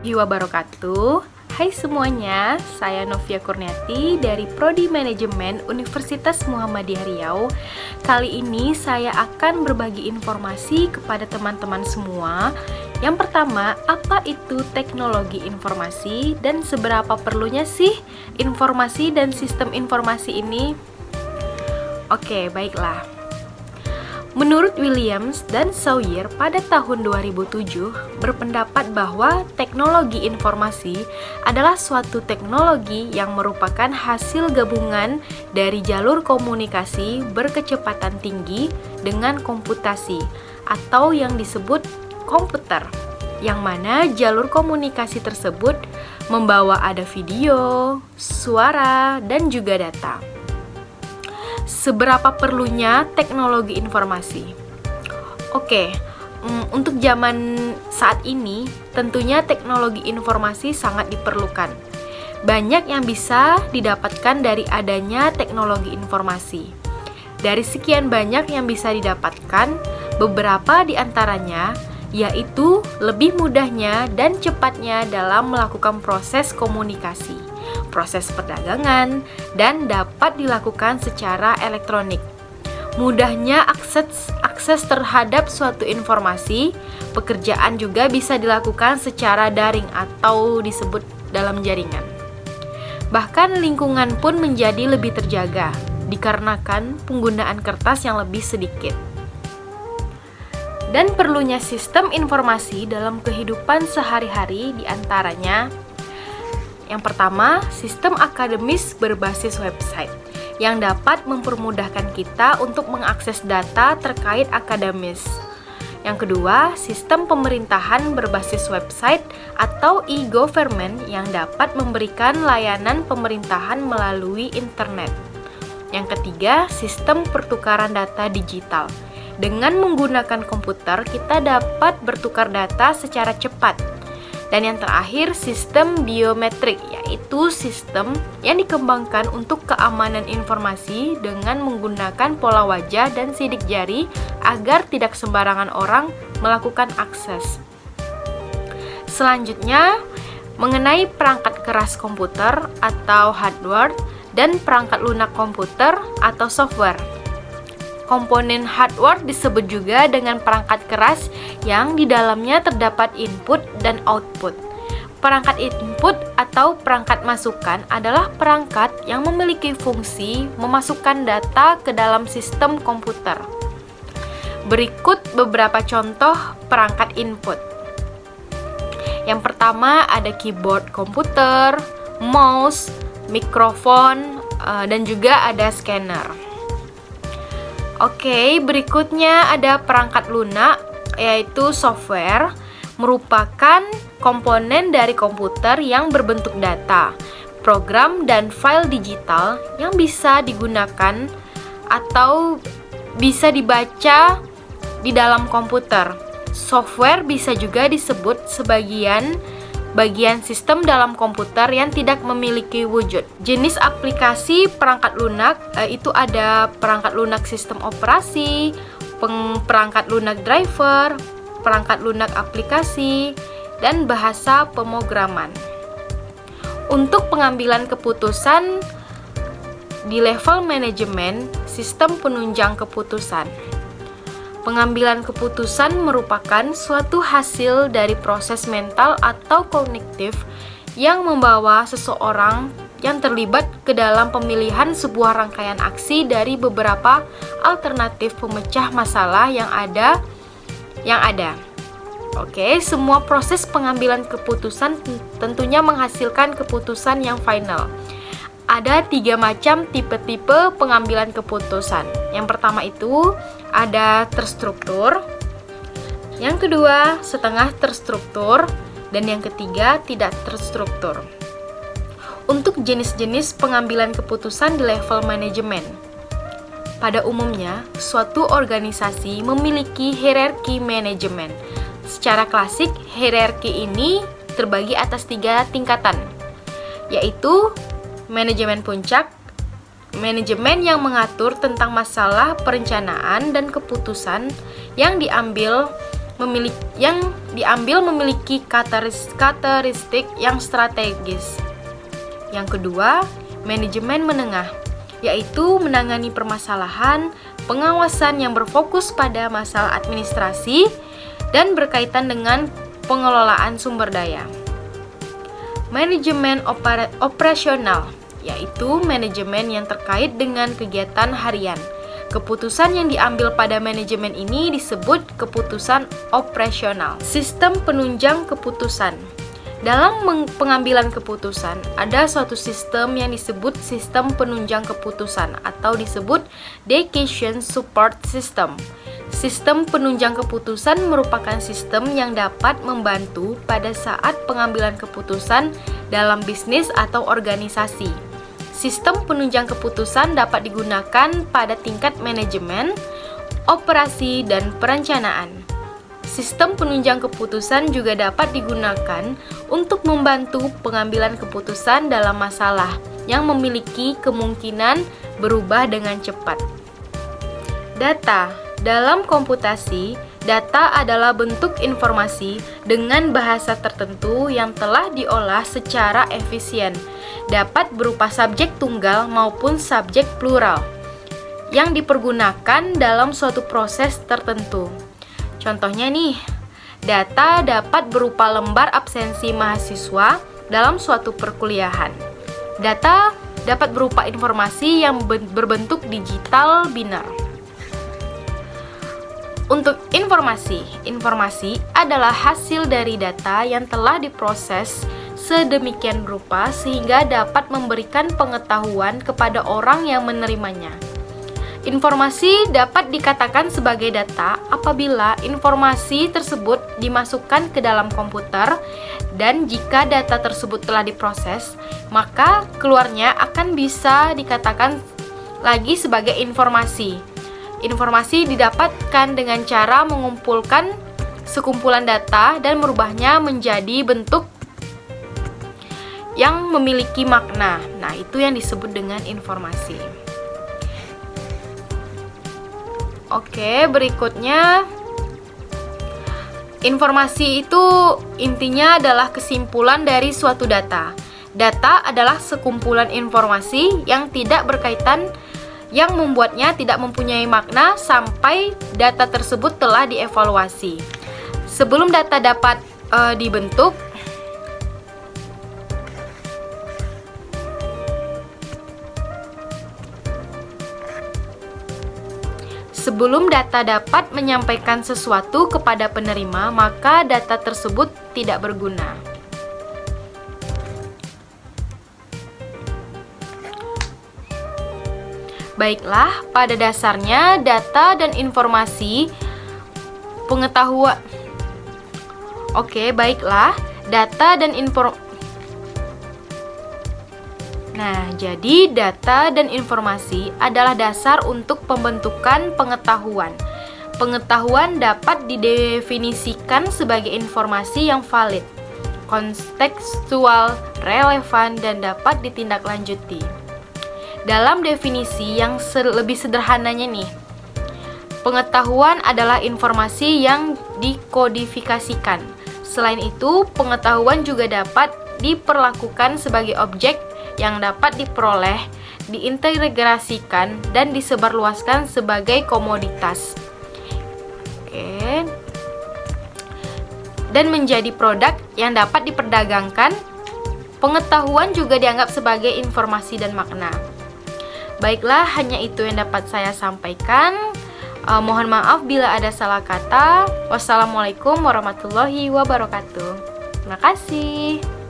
Wabarakatuh. Hai semuanya, saya Novia Kurniati dari Prodi Manajemen Universitas Muhammadiyah Riau. Kali ini saya akan berbagi informasi kepada teman-teman semua. Yang pertama, apa itu teknologi informasi dan seberapa perlunya sih informasi dan sistem informasi ini? Oke, baiklah. Menurut Williams dan Sawyer pada tahun 2007 berpendapat bahwa teknologi informasi adalah suatu teknologi yang merupakan hasil gabungan dari jalur komunikasi berkecepatan tinggi dengan komputasi atau yang disebut komputer, yang mana jalur komunikasi tersebut membawa ada video, suara, dan juga data. Seberapa perlunya teknologi informasi? Oke, untuk zaman saat ini, tentunya teknologi informasi sangat diperlukan. Banyak yang bisa didapatkan dari adanya teknologi informasi. Dari sekian banyak yang bisa didapatkan, beberapa di antaranya yaitu lebih mudahnya dan cepatnya dalam melakukan proses komunikasi, proses perdagangan, dan dapat dilakukan secara elektronik. Mudahnya akses terhadap suatu informasi, pekerjaan juga bisa dilakukan secara daring atau disebut dalam jaringan. Bahkan lingkungan pun menjadi lebih terjaga, dikarenakan penggunaan kertas yang lebih sedikit. Dan perlunya sistem informasi dalam kehidupan sehari-hari diantaranya: yang pertama, sistem akademis berbasis website yang dapat mempermudahkan kita untuk mengakses data terkait akademis. Yang kedua, sistem pemerintahan berbasis website atau e-government yang dapat memberikan layanan pemerintahan melalui internet. Yang ketiga, sistem pertukaran data digital. Dengan menggunakan komputer, kita dapat bertukar data secara cepat. Dan yang terakhir, sistem biometrik, yaitu sistem yang dikembangkan untuk keamanan informasi dengan menggunakan pola wajah dan sidik jari agar tidak sembarangan orang melakukan akses. Selanjutnya, mengenai perangkat keras komputer atau hardware dan perangkat lunak komputer atau software. Komponen hardware disebut juga dengan perangkat keras yang di dalamnya terdapat input dan output. Perangkat input atau perangkat masukan adalah perangkat yang memiliki fungsi memasukkan data ke dalam sistem komputer. Berikut beberapa contoh perangkat input. Yang pertama ada keyboard komputer, mouse, mikrofon, dan juga ada scanner. Oke, berikutnya ada perangkat lunak, yaitu software, merupakan komponen dari komputer yang berbentuk data, program, dan file digital yang bisa digunakan atau bisa dibaca di dalam komputer. Software bisa juga disebut sebagian bagian sistem dalam komputer yang tidak memiliki wujud. Jenis aplikasi perangkat lunak itu ada perangkat lunak sistem operasi, perangkat lunak driver, perangkat lunak aplikasi, dan bahasa pemrograman. Untuk pengambilan keputusan di level manajemen, sistem penunjang keputusan. Pengambilan keputusan merupakan suatu hasil dari proses mental atau kognitif yang membawa seseorang yang terlibat ke dalam pemilihan sebuah rangkaian aksi dari beberapa alternatif pemecah masalah yang ada. Oke, semua proses pengambilan keputusan tentunya menghasilkan keputusan yang final. Ada 3 macam tipe-tipe pengambilan keputusan. Yang pertama itu ada terstruktur, yang kedua setengah terstruktur, dan yang ketiga tidak terstruktur. Untuk jenis-jenis pengambilan keputusan di level manajemen, pada umumnya suatu organisasi memiliki hierarki manajemen. Secara klasik, hierarki ini terbagi atas 3 tingkatan, yaitu manajemen puncak, manajemen yang mengatur tentang masalah perencanaan dan keputusan yang diambil memiliki karakteristik yang strategis. Yang kedua, manajemen menengah, yaitu menangani permasalahan pengawasan yang berfokus pada masalah administrasi dan berkaitan dengan pengelolaan sumber daya. Manajemen operasional, yaitu manajemen yang terkait dengan kegiatan harian. Keputusan yang diambil pada manajemen ini disebut keputusan operasional. Sistem penunjang keputusan. Dalam pengambilan keputusan, ada suatu sistem yang disebut sistem penunjang keputusan atau disebut decision support system. Sistem penunjang keputusan merupakan sistem yang dapat membantu pada saat pengambilan keputusan dalam bisnis atau organisasi. Sistem penunjang keputusan dapat digunakan pada tingkat manajemen, operasi, dan perencanaan. Sistem penunjang keputusan juga dapat digunakan untuk membantu pengambilan keputusan dalam masalah yang memiliki kemungkinan berubah dengan cepat. Data. Dalam komputasi, data adalah bentuk informasi dengan bahasa tertentu yang telah diolah secara efisien, dapat berupa subjek tunggal maupun subjek plural, yang dipergunakan dalam suatu proses tertentu. Contohnya nih, data dapat berupa lembar absensi mahasiswa dalam suatu perkuliahan. Data dapat berupa informasi yang berbentuk digital biner. Untuk informasi adalah hasil dari data yang telah diproses sedemikian rupa sehingga dapat memberikan pengetahuan kepada orang yang menerimanya. Informasi dapat dikatakan sebagai data apabila informasi tersebut dimasukkan ke dalam komputer dan jika data tersebut telah diproses, maka keluarnya akan bisa dikatakan lagi sebagai informasi. Informasi didapatkan dengan cara mengumpulkan sekumpulan data dan merubahnya menjadi bentuk yang memiliki makna. Nah, itu yang disebut dengan informasi. Oke, berikutnya informasi itu intinya adalah kesimpulan dari suatu data. Data adalah sekumpulan informasi yang tidak berkaitan yang membuatnya tidak mempunyai makna sampai data tersebut telah dievaluasi. Sebelum data dapat dibentuk, sebelum data dapat menyampaikan sesuatu kepada penerima, maka data tersebut tidak berguna. Baiklah, pada dasarnya data dan informasi pengetahuan. Oke, baiklah, data dan Nah, jadi data dan informasi adalah dasar untuk pembentukan pengetahuan. Pengetahuan dapat didefinisikan sebagai informasi yang valid, kontekstual, relevan, dan dapat ditindaklanjuti. Dalam definisi yang lebih sederhananya nih, pengetahuan adalah informasi yang dikodifikasikan. Selain itu, pengetahuan juga dapat diperlakukan sebagai objek yang dapat diperoleh, diintegrasikan, dan disebarluaskan sebagai komoditas. Oke. Dan menjadi produk yang dapat diperdagangkan. Pengetahuan juga dianggap sebagai informasi dan makna. Baiklah, hanya itu yang dapat saya sampaikan. Mohon maaf bila ada salah kata. Wassalamualaikum warahmatullahi wabarakatuh. Terima kasih.